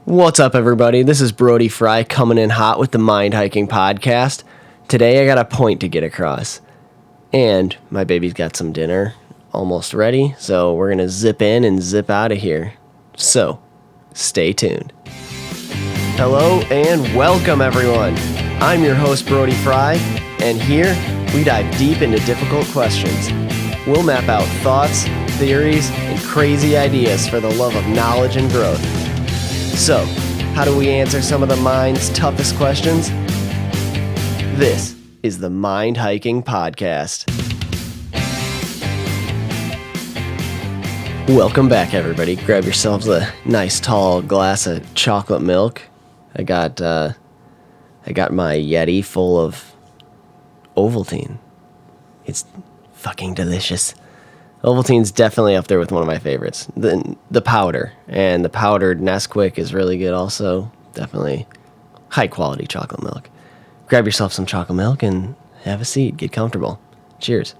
What's up, everybody? This is Brody Frye coming in hot with the Mind Hiking Podcast. Today I got a point to get across. And my baby's got some dinner almost ready, so we're going to zip in and zip out of here. So, stay tuned. Hello and welcome, everyone. I'm your host, Brody Frye, and here we dive deep into difficult questions. We'll map out thoughts, theories, and crazy ideas for the love of knowledge and growth. So, how do we answer some of the mind's toughest questions? This is the Mind Hiking Podcast. Welcome back, everybody. Grab yourselves a nice tall glass of chocolate milk. I got my Yeti full of Ovaltine. It's fucking delicious. Ovaltine's definitely up there with one of my favorites. The powder, and the powdered Nesquik is really good also. Definitely high quality chocolate milk. Grab yourself some chocolate milk and have a seat. Get comfortable. Cheers.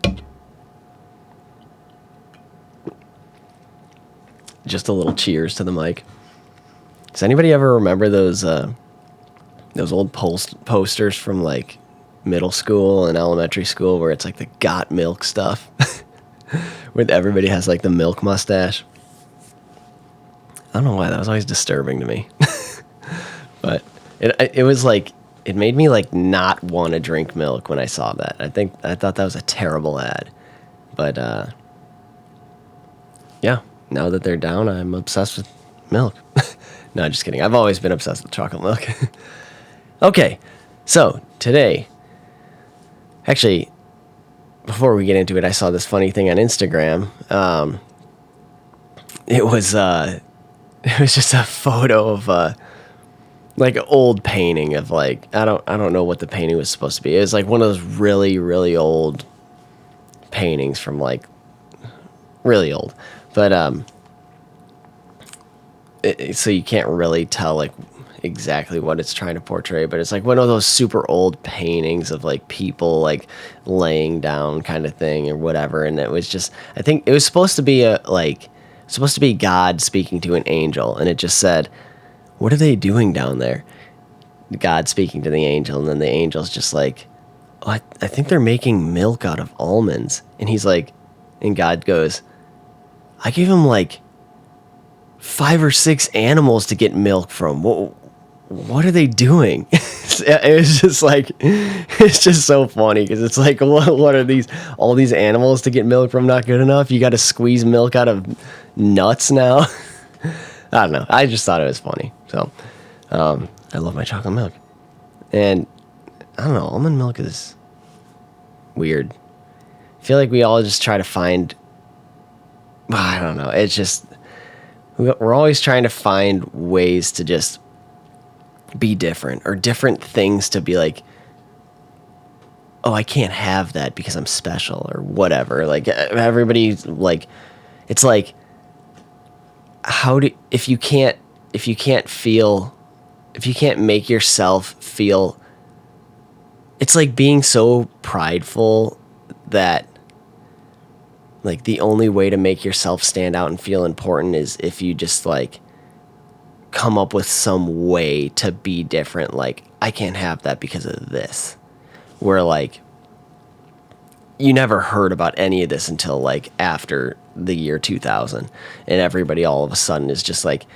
Just a little cheers to the mic. Does anybody ever remember those old posters from like middle school and elementary school where it's like the got milk stuff? Where everybody has like the milk mustache. I don't know why that was always disturbing to me. But it was like, it made me like not want to drink milk when I saw that. I thought that was a terrible ad. But yeah, now that they're down, I'm obsessed with milk. No, just kidding. I've always been obsessed with chocolate milk. Okay, so today, actually, before we get into it, I saw this funny thing on Instagram. It was just a photo of like an old painting of like I don't know what the painting was supposed to be. It was like one of those really, really old paintings from like really old, but so you can't really tell like exactly what it's trying to portray, but it's like one of those super old paintings of like people like laying down kind of thing or whatever. And it was just, I think it was supposed to be God speaking to an angel, and it just said, "What are they doing down there?" God speaking to the angel, and then the angel's just like, "Oh, I think they're making milk out of almonds." And he's like, and God goes, "I gave him like 5 or 6 animals to get milk from. What are they doing?" It was just like, it's just so funny because it's like, what are all these animals to get milk from not good enough? You got to squeeze milk out of nuts now. I don't know. I just thought it was funny. So, I love my chocolate milk. And I don't know, almond milk is weird. I feel like we all just try to find, I don't know. It's just, we're always trying to find ways to just be different, or different things to be like, oh, I can't have that because I'm special or whatever. Like everybody's like, it's like, if you can't make yourself feel, it's like being so prideful that like the only way to make yourself stand out and feel important is if you just like come up with some way to be different. Like, I can't have that because of this. Where like you never heard about any of this until like after the year 2000, and everybody all of a sudden is just like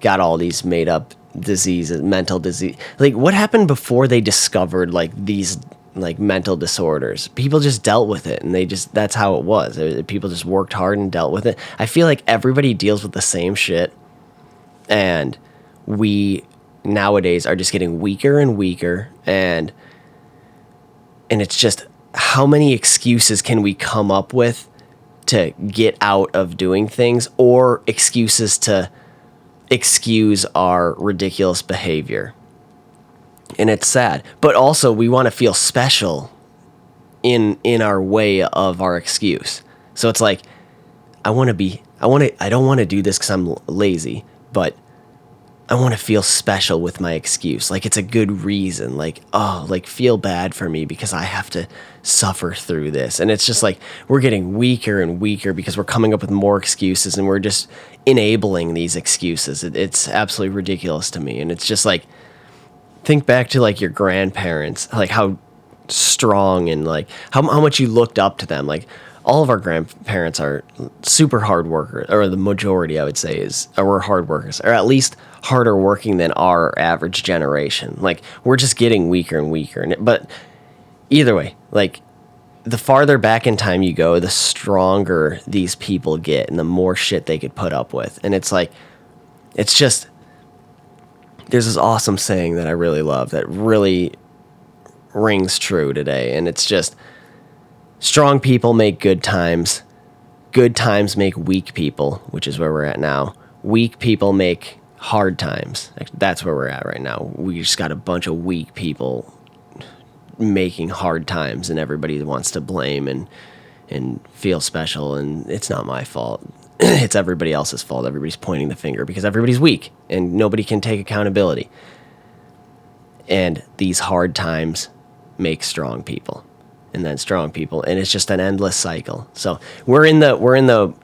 got all these made up diseases, mental disease. Like, what happened before they discovered like these like mental disorders? People just dealt with it, and that's how it was. People just worked hard and dealt with it. I feel like everybody deals with the same shit, and we nowadays are just getting weaker and weaker, and it's just, how many excuses can we come up with to get out of doing things, or excuses to excuse our ridiculous behavior? And it's sad, but also we want to feel special in our way of our excuse. So it's like, I don't want to do this because I'm lazy, but I want to feel special with my excuse. Like it's a good reason. Like, oh, like feel bad for me because I have to suffer through this. And it's just like we're getting weaker and weaker because we're coming up with more excuses and we're just enabling these excuses. It's absolutely ridiculous to me. And it's just like, think back to like your grandparents, like how strong and like how much you looked up to them. Like all of our grandparents are super hard workers, or the majority I would say is, or we're hard workers, or at least harder working than our average generation. Like we're just getting weaker and weaker. But either way, like the farther back in time you go, the stronger these people get and the more shit they could put up with. And it's like, it's just, there's this awesome saying that I really love that really rings true today. And it's just, strong people make good times make weak people, which is where we're at now. Weak people make hard times. That's where we're at right now. We just got a bunch of weak people making hard times, and everybody wants to blame and feel special, and it's not my fault. It's everybody else's fault. Everybody's pointing the finger because everybody's weak and nobody can take accountability. And these hard times make strong people, and then strong people, and it's just an endless cycle. So we're in the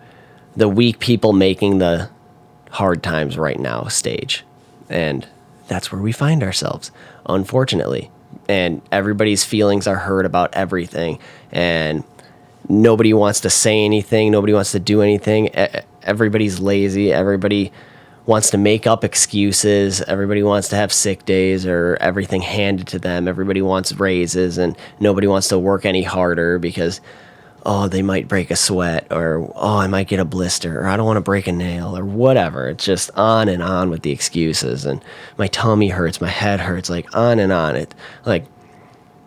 weak people making the hard times right now stage, and that's where we find ourselves, unfortunately. And everybody's feelings are hurt about everything, and nobody wants to say anything, nobody wants to do anything. Everybody's lazy, everybody wants to make up excuses, everybody wants to have sick days or everything handed to them, everybody wants raises, and nobody wants to work any harder because, oh, they might break a sweat, or, oh, I might get a blister, or I don't want to break a nail, or whatever. It's just on and on with the excuses, and my tummy hurts, my head hurts, like on and on. It, like,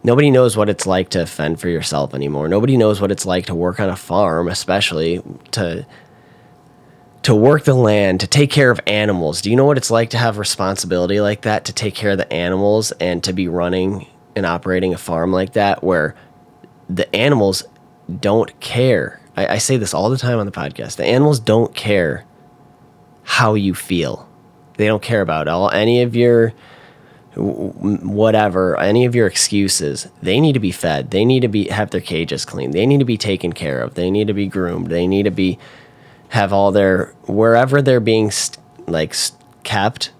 nobody knows what it's like to fend for yourself anymore. Nobody knows what it's like to work on a farm, especially to work the land, to take care of animals. Do you know what it's like to have responsibility like that, to take care of the animals and to be running and operating a farm like that, where the animals don't care? I say this all the time on the podcast. The animals don't care how you feel. They don't care about any of your whatever, any of your excuses. They need to be fed. They need to have their cages cleaned. They need to be taken care of. They need to be groomed. They need to have all their, wherever they're being kept,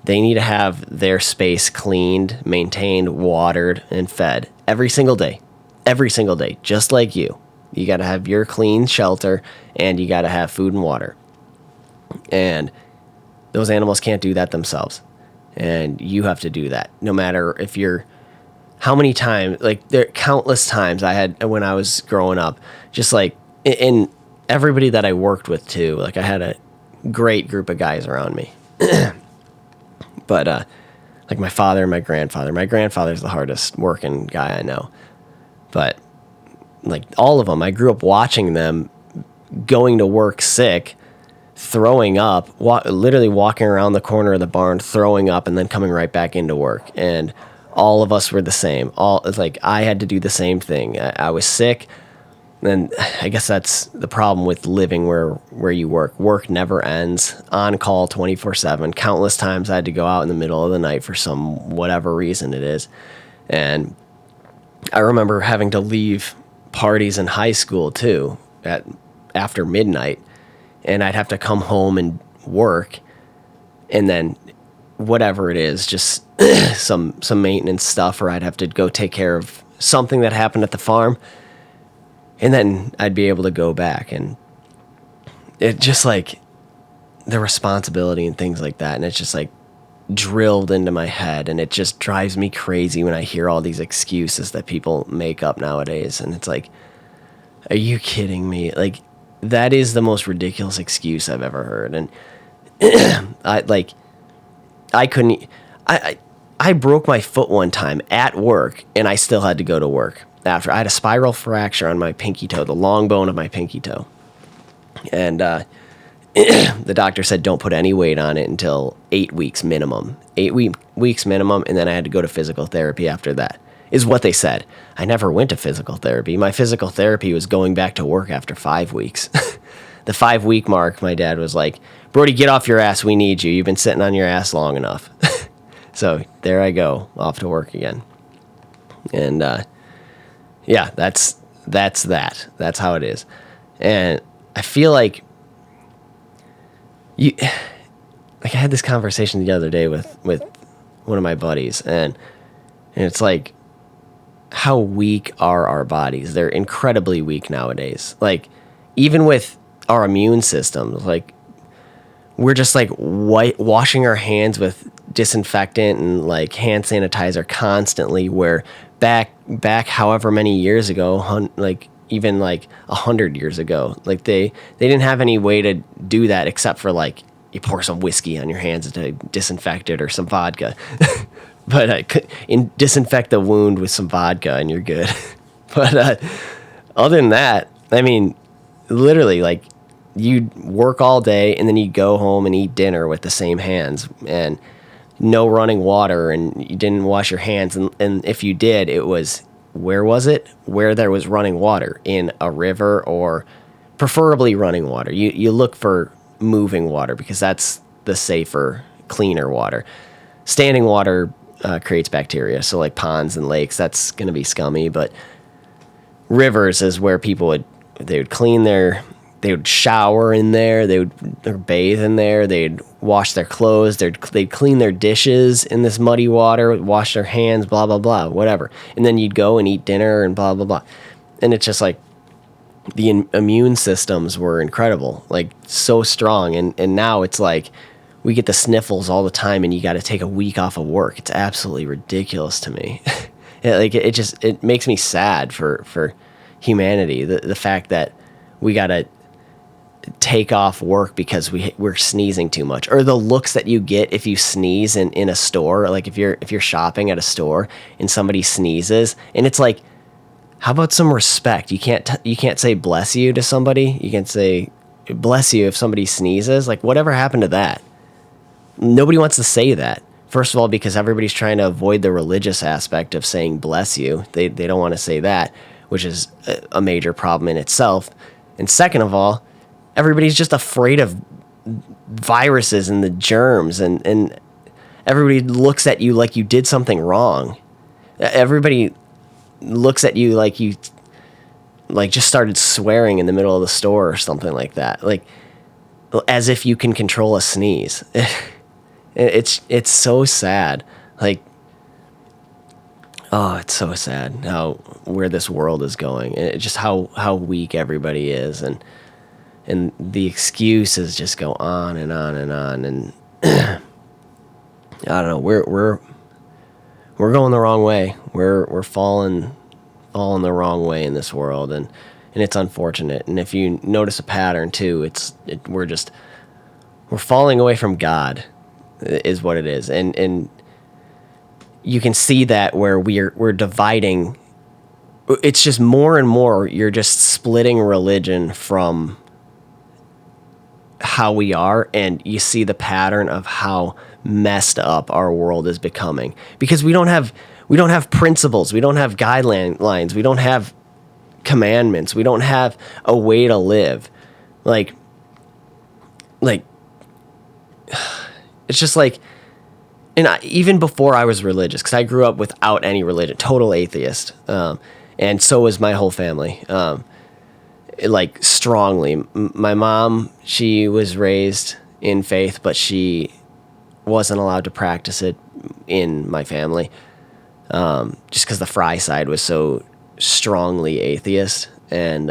they need to have their space cleaned, maintained, watered, and fed every single day, just like you. You got to have your clean shelter, and you got to have food and water. And those animals can't do that themselves. And you have to do that, no matter if you're, how many times, like there countless times I had when I was growing up, just like in everybody that I worked with too, like I had a great group of guys around me. But like my father and my grandfather's the hardest working guy I know. But like all of them, I grew up watching them going to work sick, throwing up, literally walking around the corner of the barn, throwing up, and then coming right back into work. And all of us were the same. It's like I had to do the same thing. I was sick. And I guess that's the problem with living where you work. Work never ends, on call 24/7. Countless times I had to go out in the middle of the night for some whatever reason it is. And I remember having to leave parties in high school too after midnight, and I'd have to come home and work, and then whatever it is, just some maintenance stuff, or I'd have to go take care of something that happened at the farm. And then I'd be able to go back, and it just like the responsibility and things like that. And it's just like drilled into my head, and it just drives me crazy when I hear all these excuses that people make up nowadays. And it's like, are you kidding me? Like, that is the most ridiculous excuse I've ever heard. And I broke my foot one time at work, and I still had to go to work. After I had a spiral fracture on my pinky toe, the long bone of my pinky toe. And the doctor said don't put any weight on it until 8 weeks minimum. 8 weeks minimum, and then I had to go to physical therapy after that, is what they said. I never went to physical therapy. My physical therapy was going back to work after 5 weeks. the 5-week mark, my dad was like, Brody, get off your ass. We need you. You've been sitting on your ass long enough. So there I go, off to work again. And yeah, that's that. That's how it is. And I feel like I had this conversation the other day with one of my buddies, and it's like, how weak are our bodies? They're incredibly weak nowadays. Like, even with our immune systems, like, we're just like washing our hands with disinfectant and like hand sanitizer constantly, where back however many years ago, like even like 100 years ago, like they didn't have any way to do that except for like you pour some whiskey on your hands to disinfect it, or some vodka. But disinfect the wound with some vodka and you're good. But other than that, I mean, literally, like, you'd work all day and then you'd go home and eat dinner with the same hands, and no running water, and you didn't wash your hands. And if you did, it was, where was it? Where there was running water, in a river, or preferably running water. You look for moving water because that's the safer, cleaner water. Standing water creates bacteria. So like ponds and lakes, that's going to be scummy. But rivers is where people would clean they would shower in there, they would bathe in there, they'd wash their clothes, they'd clean their dishes in this muddy water, wash their hands, blah, blah, blah, whatever. And then you'd go and eat dinner and blah, blah, blah. And it's just like, the immune systems were incredible, like so strong. And now it's like, we get the sniffles all the time, and you got to take a week off of work. It's absolutely ridiculous to me. It makes me sad for humanity. The fact that we got to take off work because we're sneezing too much, or the looks that you get if you sneeze in a store. Like if you're shopping at a store and somebody sneezes, and it's like, how about some respect? You can't say bless you to somebody. You can say bless you if somebody sneezes. Like, whatever happened to that? Nobody wants to say that. First of all, because everybody's trying to avoid the religious aspect of saying bless you. They don't want to say that, which is a major problem in itself. And second of all, everybody's just afraid of viruses and the germs, and everybody looks at you like you did something wrong. Everybody looks at you like you just started swearing in the middle of the store or something like that. Like, as if you can control a sneeze. It's so sad. Like, oh, it's so sad where this world is going, and just how weak everybody is, and the excuses just go on and on and on. And I don't know, we're going the wrong way. We're falling the wrong way in this world, and it's unfortunate. And if you notice a pattern too, we're falling away from God, is what it is. And you can see that where we're dividing. It's just more and more, you're just splitting religion from how we are, and you see the pattern of how messed up our world is becoming, because we don't have principles, we don't have guidelines, we don't have commandments, we don't have a way to live. Like it's just like, and even before I was religious, because I grew up without any religion, total atheist, and so was my whole family. Like, strongly. My mom, she was raised in faith, but she wasn't allowed to practice it in my family, just because the Frye side was so strongly atheist, and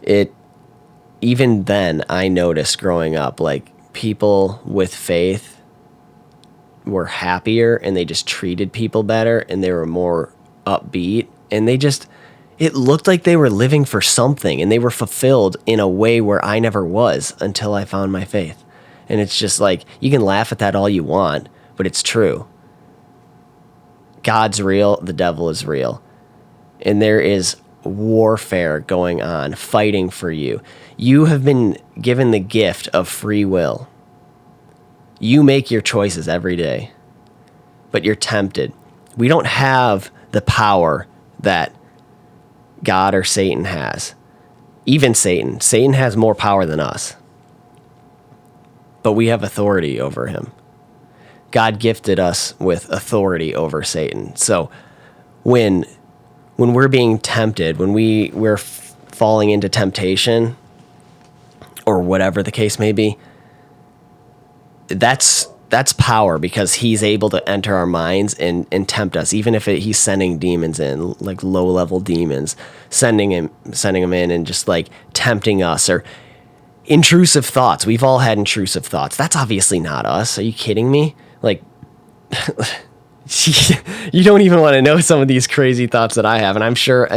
it, even then, I noticed growing up, like, people with faith were happier, and they just treated people better, and they were more upbeat, and it looked like they were living for something, and they were fulfilled in a way where I never was until I found my faith. And it's just like, you can laugh at that all you want, but it's true. God's real, the devil is real. And there is warfare going on, fighting for you. You have been given the gift of free will. You make your choices every day, but you're tempted. We don't have the power that God or Satan has. Even Satan. Satan has more power than us. But we have authority over him. God gifted us with authority over Satan. So when we're being tempted, when we're falling into temptation, or whatever the case may be, that's power, because he's able to enter our minds and tempt us, even if he's sending demons in, like low-level demons, sending them in and just like tempting us, or intrusive thoughts. We've all had intrusive thoughts. That's obviously not us. Are you kidding me? Like, you don't even want to know some of these crazy thoughts that I have, and I'm sure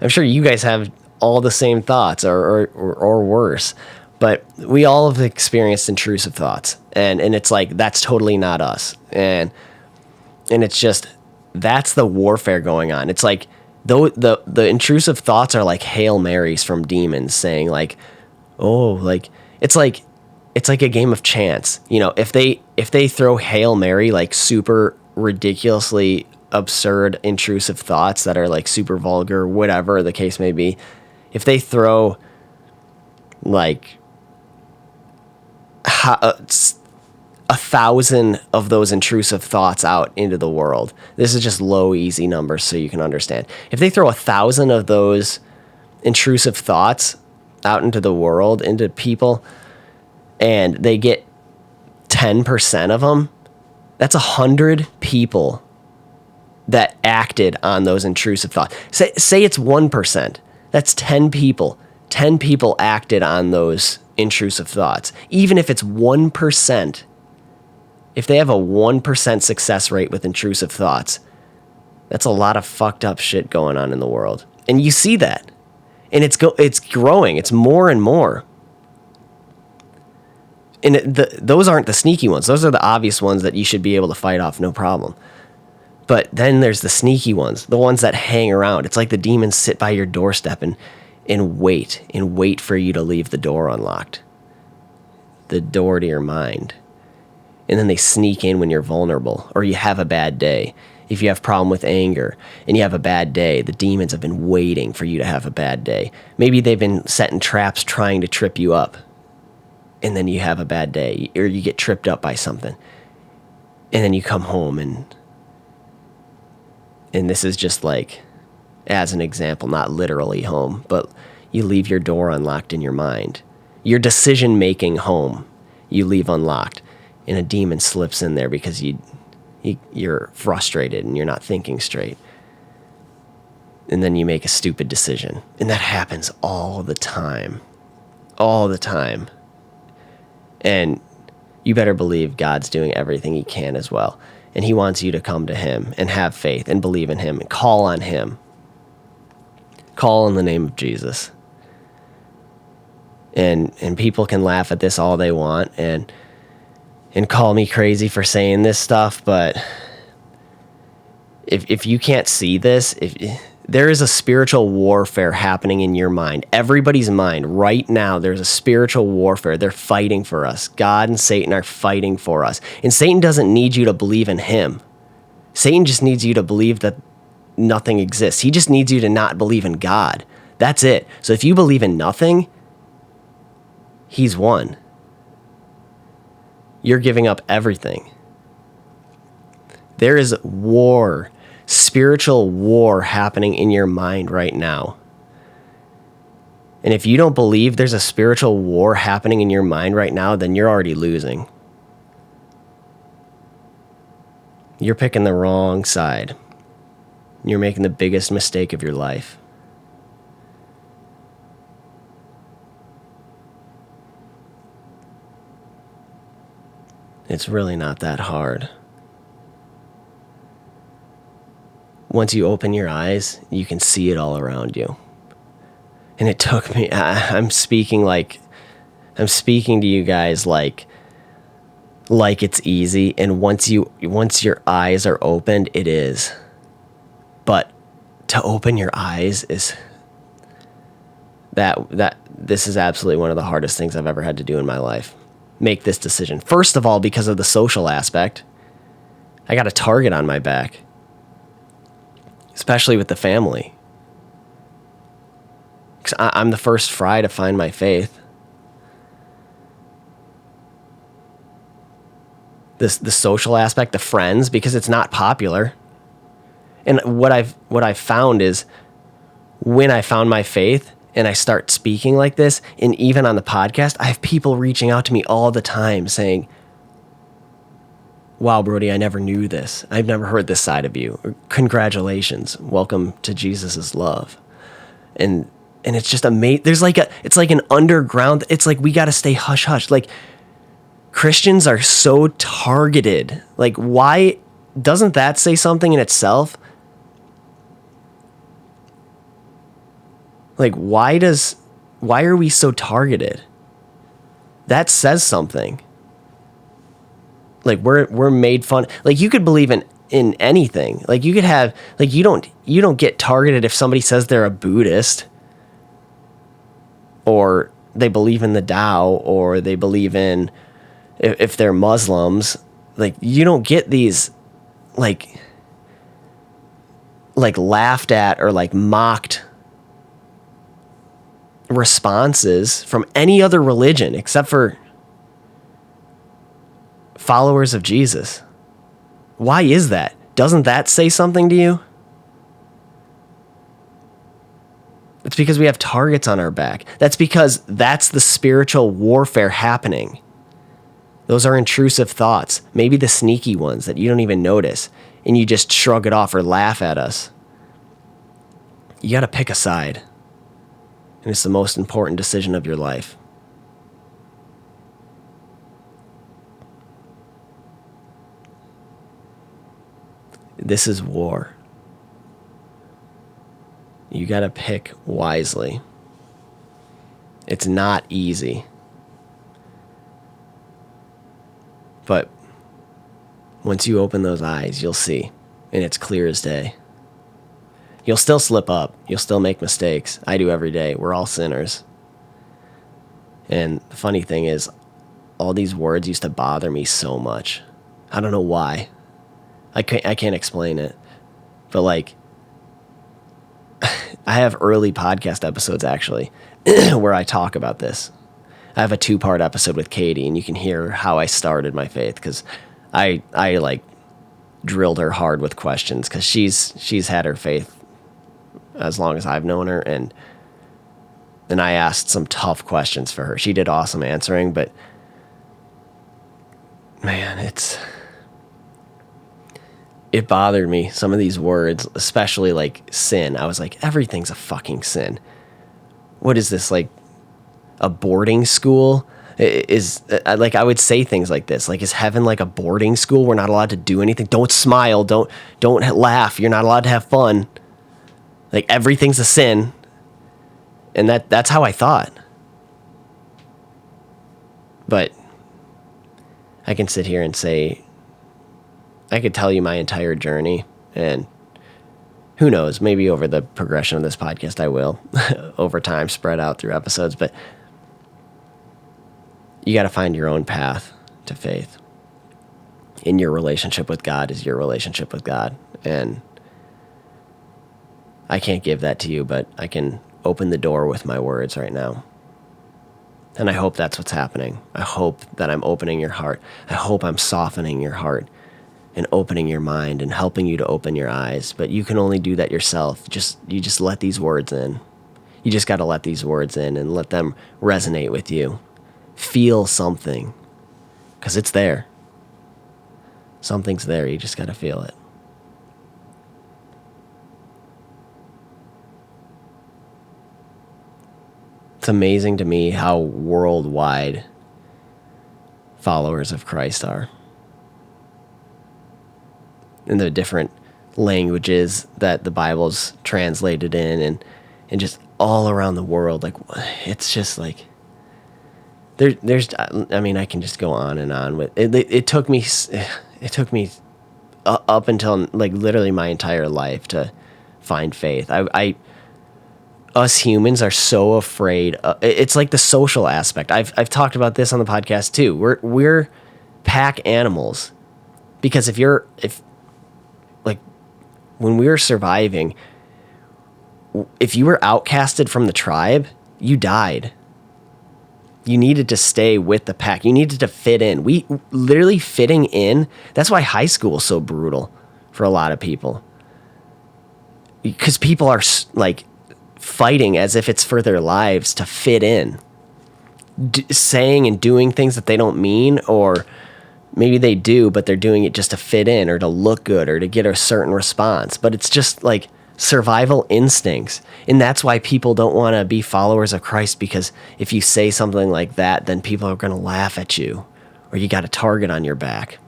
you guys have all the same thoughts, or worse. But we all have experienced intrusive thoughts, and it's like, that's totally not us, and it's just, that's the warfare going on. It's like, though the intrusive thoughts are like Hail Marys from demons saying like, oh, like it's like a game of chance. You know, if they throw Hail Mary, like super ridiculously absurd intrusive thoughts that are like super vulgar, whatever the case may be, if they throw like 1,000 of those intrusive thoughts out into the world, this is just low, easy numbers so you can understand. If they throw 1,000 of those intrusive thoughts out into the world, into people, and they get 10% of them, that's 100 people that acted on those intrusive thoughts. Say it's 1%. That's 10 people. 10 people acted on those intrusive thoughts. Even if it's 1%, if they have a 1% success rate with intrusive thoughts, that's a lot of fucked up shit going on in the world. And you see that. And it's growing. It's more and more. And those aren't the sneaky ones. Those are the obvious ones that you should be able to fight off, no problem. But then there's the sneaky ones, the ones that hang around. It's like the demons sit by your doorstep and wait for you to leave the door unlocked, the door to your mind. And then they sneak in when you're vulnerable or you have a bad day. If you have a problem with anger and you have a bad day, the demons have been waiting for you to have a bad day. Maybe they've been setting traps trying to trip you up, and then you have a bad day, or you get tripped up by something. And then you come home, and this is just like, as an example, not literally home, but you leave your door unlocked in your mind. Your decision-making home, you leave unlocked, and a demon slips in there because you're frustrated and you're not thinking straight. And then you make a stupid decision. And that happens all the time. All the time. And you better believe God's doing everything he can as well. And he wants you to come to him and have faith and believe in him and call on him. Call in the name of Jesus. And people can laugh at this all they want and call me crazy for saying this stuff, but if you can't see this, if there is a spiritual warfare happening in your mind, everybody's mind right now, there's a spiritual warfare. They're fighting for us. God and Satan are fighting for us. And Satan doesn't need you to believe in him. Satan just needs you to believe that nothing exists. He just needs you to not believe in God. That's it. So if you believe in nothing, he's won. You're giving up everything. There is war, spiritual war happening in your mind right now. And if you don't believe there's a spiritual war happening in your mind right now, then you're already losing. You're picking the wrong side. You're making the biggest mistake of your life. It's really not that hard. Once you open your eyes, you can see it all around you. And it took me, I'm speaking to you guys like it's easy. And once your eyes are opened, it is. But to open your eyes is this is absolutely one of the hardest things I've ever had to do in my life. Make this decision. First of all, because of the social aspect, I got a target on my back, especially with the family. 'Cause I'm the first Frye to find my faith. The social aspect, the friends, because it's not popular. And what I've found is when I found my faith and I start speaking like this, and even on the podcast, I have people reaching out to me all the time saying, wow, Brody, I never knew this. I've never heard this side of you. Or, congratulations. Welcome to Jesus's love. And it's just amazing. It's like an underground, it's like we got to stay hush hush. Like Christians are so targeted. Like, why doesn't that say something in itself? Like, why are we so targeted? That says something. Like we're made fun. Like you could believe in anything. Like you could have, like you don't get targeted if somebody says they're a Buddhist or they believe in the Tao or they believe in, if they're Muslims. Like you don't get these like laughed at or like mocked responses from any other religion except for followers of Jesus. Why is that? Doesn't that say something to you? It's because we have targets on our back. That's because that's the spiritual warfare happening. Those are intrusive thoughts, maybe the sneaky ones that you don't even notice, and you just shrug it off or laugh at us. You got to pick a side, and it's the most important decision of your life. This is war. You got to pick wisely. It's not easy. But once you open those eyes, you'll see. And it's clear as day. You'll still slip up. You'll still make mistakes. I do every day. We're all sinners. And the funny thing is, all these words used to bother me so much. I don't know why. I can't explain it. But like, I have early podcast episodes actually where I talk about this. I have a 2-part episode with Katie, and you can hear how I started my faith because I like drilled her hard with questions because she's had her faith as long as I've known her, and I asked some tough questions for her. She did awesome answering, but man, it bothered me, some of these words, especially like sin. I was like, everything's a fucking sin. What is this, like a boarding school? Like I would say things like this, like, is heaven like a boarding school? We're not allowed to do anything. Don't smile. Don't laugh. You're not allowed to have fun. Like everything's a sin. And that's how I thought. But I can sit here and say, I could tell you my entire journey, and who knows, maybe over the progression of this podcast I will, over time, spread out through episodes, but you got to find your own path to faith. In your relationship with God is your relationship with God, and I can't give that to you, but I can open the door with my words right now. And I hope that's what's happening. I hope that I'm opening your heart. I hope I'm softening your heart and opening your mind and helping you to open your eyes. But you can only do that yourself. You just let these words in. You just got to let these words in and let them resonate with you. Feel something, because it's there. Something's there. You just got to feel it. It's amazing to me how worldwide followers of Christ are. In the different languages that the Bible's translated in, and just all around the world. Like, it's just like, there's, I mean, I can just go on and on with it. It took me up until like literally my entire life to find faith. Us humans are so afraid. It's like the social aspect. I've talked about this on the podcast too. We're pack animals, because if like when we were surviving, if you were outcasted from the tribe, you died. You needed to stay with the pack. You needed to fit in. We literally fitting in. That's why high school is so brutal for a lot of people. Because people are like fighting as if it's for their lives to fit in. Saying and doing things that they don't mean, or maybe they do, but they're doing it just to fit in or to look good or to get a certain response. But it's just like survival instincts. And that's why people don't want to be followers of Christ, because if you say something like that, then people are going to laugh at you, or you got a target on your back.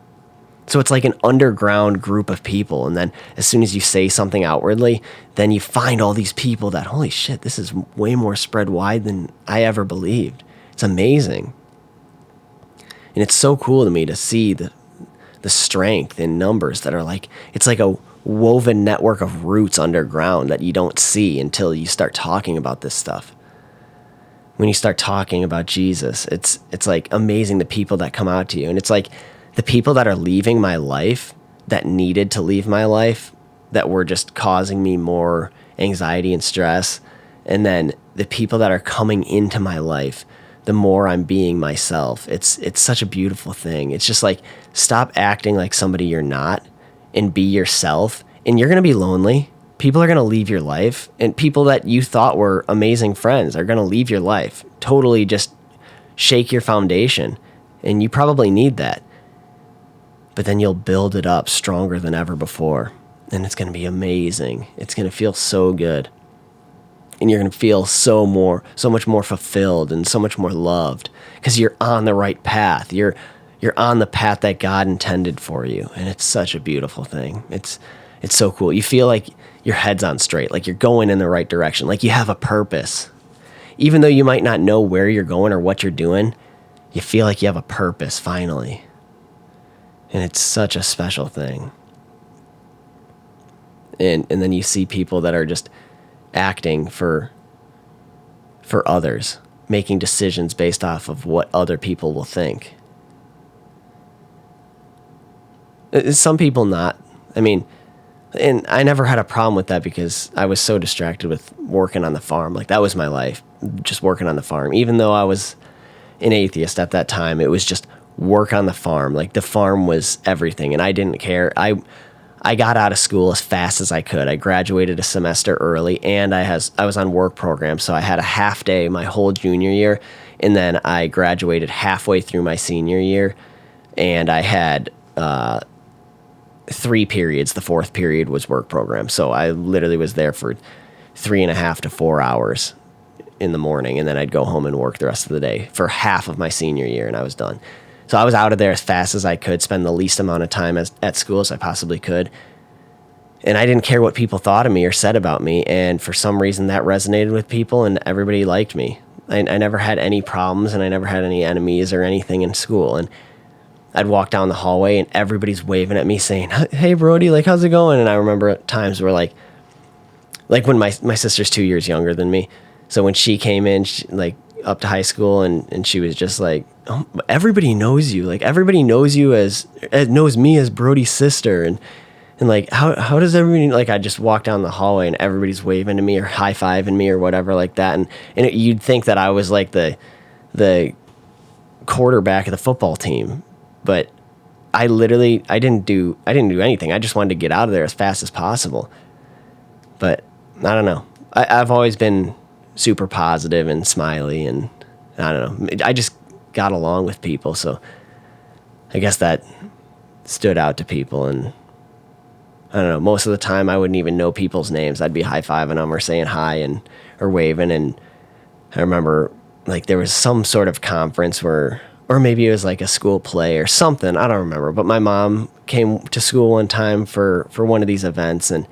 So it's like an underground group of people. And then as soon as you say something outwardly, then you find all these people that, holy shit, this is way more spread wide than I ever believed. It's amazing. And it's so cool to me to see the strength in numbers that are like, it's like a woven network of roots underground that you don't see until you start talking about this stuff. When you start talking about Jesus, it's like amazing the people that come out to you. And it's like the people that are leaving my life, that needed to leave my life, that were just causing me more anxiety and stress. And then the people that are coming into my life, the more I'm being myself. It's such a beautiful thing. It's just like, stop acting like somebody you're not and be yourself. And you're going to be lonely. People are going to leave your life. And people that you thought were amazing friends are going to leave your life. Totally just shake your foundation. And you probably need that. But then you'll build it up stronger than ever before. And it's going to be amazing. It's going to feel so good. And you're going to feel so much more fulfilled and so much more loved, because you're on the right path. You're on the path that God intended for you. And it's such a beautiful thing. It's so cool. You feel like your head's on straight, like you're going in the right direction, like you have a purpose. Even though you might not know where you're going or what you're doing, you feel like you have a purpose finally. And it's such a special thing. And then you see people that are just acting for others, making decisions based off of what other people will think. Some people not. I mean, and I never had a problem with that because I was so distracted with working on the farm. Like, that was my life, just working on the farm. Even though I was an atheist at that time, it was just work on the farm. Like, the farm was everything, and I didn't care. I got out of school as fast as I could. I graduated a semester early, and I was on work program, so I had a half day my whole junior year, and then I graduated halfway through my senior year, and I had 3 periods. The 4th period was work program, so I literally was there for 3.5 to 4 hours in the morning, and then I'd go home and work the rest of the day for half of my senior year, and I was done. So I was out of there as fast as I could, spend the least amount of time at school as I possibly could. And I didn't care what people thought of me or said about me. And for some reason that resonated with people, and everybody liked me. I never had any problems, and I never had any enemies or anything in school. And I'd walk down the hallway and everybody's waving at me saying, "Hey, Brody, like, how's it going?" And I remember at times where like when my sister's 2 years younger than me. So when she came in, up to high school, and she was just like, "Oh, everybody knows you. Like, everybody knows you knows me as Brody's sister." And like, how does everybody, like, I just walk down the hallway and everybody's waving to me or high-fiving me or whatever like that. And you'd think that I was like the quarterback of the football team, but I didn't do anything. I just wanted to get out of there as fast as possible. But I don't know. I've always been super positive and smiley, and I don't know. I just got along with people, so I guess that stood out to people. And I don't know, most of the time I wouldn't even know people's names. I'd be high-fiving them or saying hi or waving. And I remember, like, there was some sort of conference or maybe it was like a school play or something, I don't remember, but my mom came to school one time for one of these events, and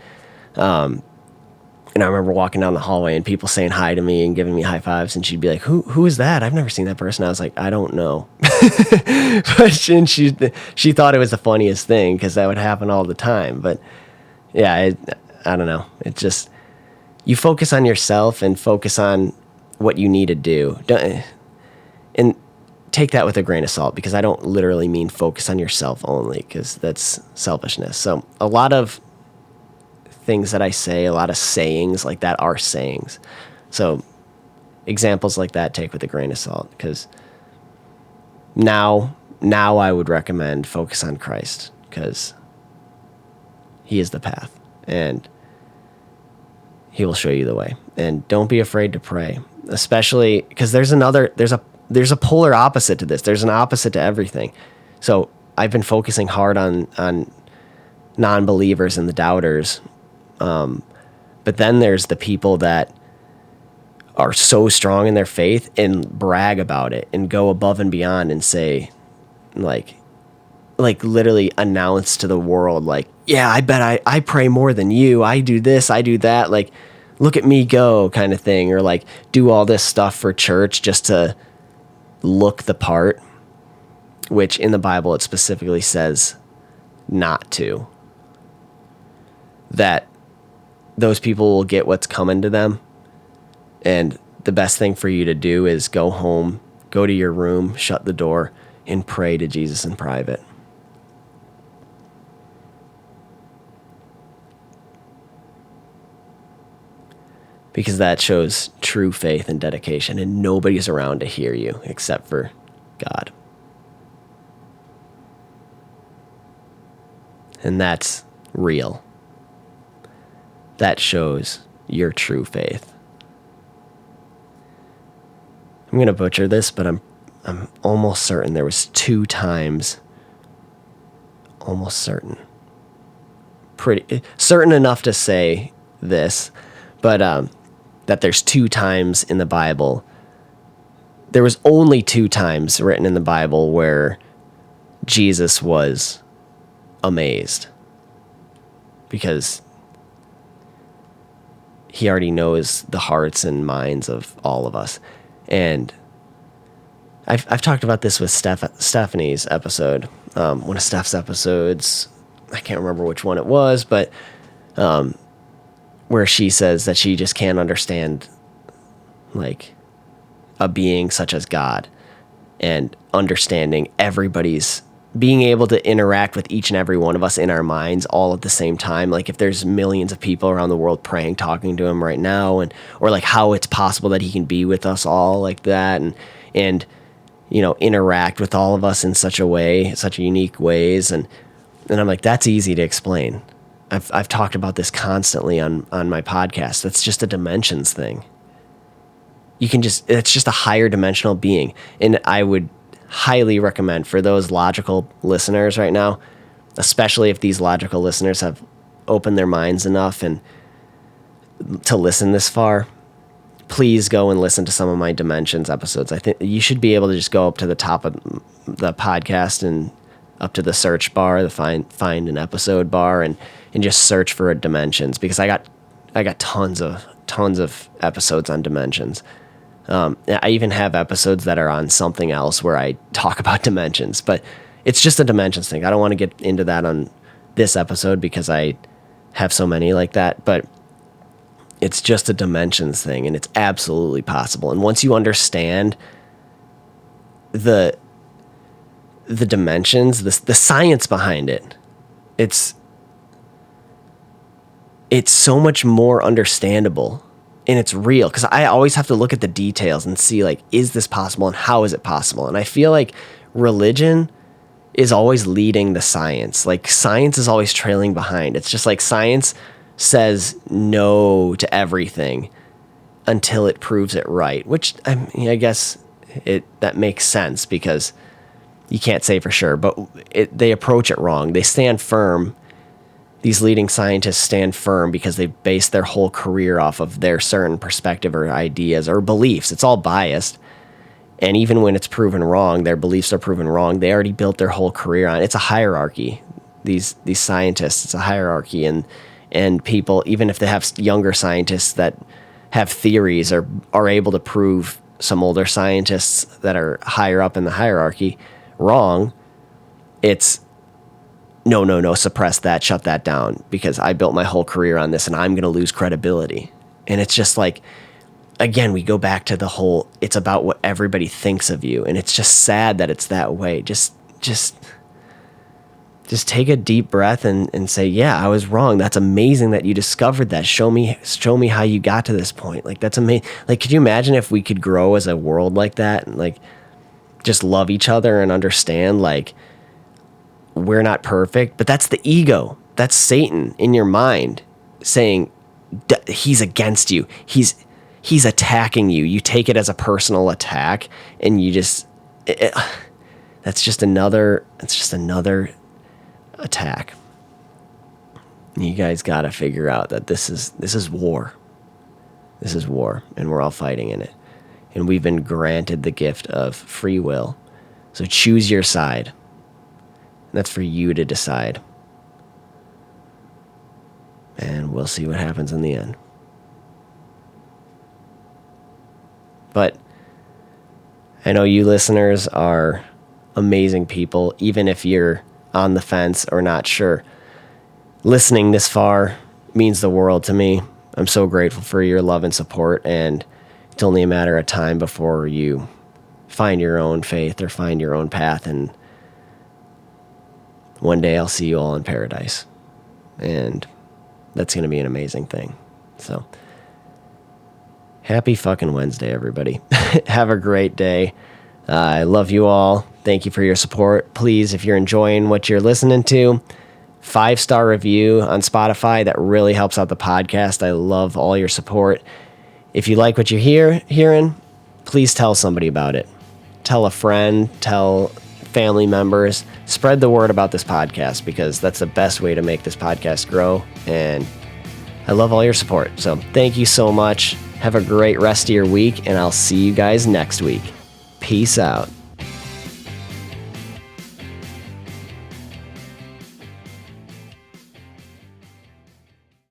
I remember walking down the hallway and people saying hi to me and giving me high fives, and she'd be like, who is that? I've never seen that person. I was like, I don't know. But she thought it was the funniest thing because that would happen all the time. But yeah, I don't know. It's just, you focus on yourself and focus on what you need to do. And take that with a grain of salt, because I don't literally mean focus on yourself only, because that's selfishness. So a lot of things that I say, a lot of sayings like that are sayings. So examples like that take with a grain of salt, because now I would recommend focus on Christ, because he is the path and he will show you the way. And don't be afraid to pray, especially because there's a polar opposite to this. There's an opposite to everything. So I've been focusing hard on non-believers and the doubters. But then there's the people that are so strong in their faith and brag about it and go above and beyond and say, like literally announce to the world, like, yeah, I bet I pray more than you. I do this, I do that. Like, look at me go, kind of thing. Or like do all this stuff for church just to look the part, which in the Bible it specifically says not to. That those people will get what's coming to them. And the best thing for you to do is go home, go to your room, shut the door, and pray to Jesus in private. Because that shows true faith and dedication, and nobody's around to hear you except for God. And that's real. That shows your true faith. I'm going to butcher this, but I'm almost certain there was 2 times, almost certain, pretty certain enough to say this, but that there's 2 times in the Bible. There was only 2 times written in the Bible where Jesus was amazed, because he already knows the hearts and minds of all of us. And I've talked about this with Stephanie's episode, one of Steph's episodes. I can't remember which one it was, but where she says that she just can't understand like a being such as God, and understanding everybody's, being able to interact with each and every one of us in our minds all at the same time. Like if there's millions of people around the world praying, talking to him right now, and or like how it's possible that he can be with us all like that, and you know, interact with all of us in such a way, such unique ways. And I'm like, that's easy to explain. I've talked about this constantly on my podcast. That's just a dimensions thing. It's just a higher dimensional being. And I would highly recommend for those logical listeners right now, especially if these logical listeners have opened their minds enough and to listen this far, please go and listen to some of my dimensions episodes. I think you should be able to just go up to the top of the podcast and up to the search bar, the find an episode bar, and just search for dimensions, because I got tons of episodes on dimensions. I even have episodes that are on something else where I talk about dimensions, but it's just a dimensions thing. I don't want to get into that on this episode because I have so many like that, but it's just a dimensions thing, and it's absolutely possible. And once you understand the dimensions, the science behind it, it's so much more understandable. And it's real, because I always have to look at the details and see, like, is this possible and how is it possible? And I feel like religion is always leading the science. Like, science is always trailing behind. It's just like science says no to everything until it proves it right, which I guess that makes sense, because you can't say for sure, but they approach it wrong. They stand firm. These leading scientists stand firm because they base their whole career off of their certain perspective or ideas or beliefs. It's all biased. And even when it's proven wrong, their beliefs are proven wrong, they already built their whole career on it. It's a hierarchy. These scientists, it's a hierarchy. And people, even if they have younger scientists that have theories or are able to prove some older scientists that are higher up in the hierarchy wrong, it's no, suppress that, shut that down, because I built my whole career on this and I'm going to lose credibility. And it's just like, again, we go back to the whole, it's about what everybody thinks of you. And it's just sad that it's that way. Just just take a deep breath and say, yeah, I was wrong. That's amazing that you discovered that. Show me how you got to this point. Like, that's amazing. Like, could you imagine if we could grow as a world like that and like just love each other and understand like we're not perfect, but that's the ego. That's Satan in your mind saying he's against you. He's attacking you. You take it as a personal attack and you just, it's just another attack. You guys got to figure out that this is war. This is war, and we're all fighting in it. And we've been granted the gift of free will. So choose your side. And that's for you to decide. And we'll see what happens in the end. But I know you listeners are amazing people, even if you're on the fence or not sure. Listening this far means the world to me. I'm so grateful for your love and support, and it's only a matter of time before you find your own faith or find your own path, and one day I'll see you all in paradise, and that's going to be an amazing thing. So happy fucking Wednesday, everybody. Have a great day. I love you all. Thank you for your support. Please, if you're enjoying what you're listening to, 5-star review on Spotify. That really helps out the podcast. I love all your support. If you like what you're hearing, please tell somebody about it. Tell a friend, tell family members, spread the word about this podcast, because that's the best way to make this podcast grow. And I love all your support. So thank you so much. Have a great rest of your week, and I'll see you guys next week. Peace out.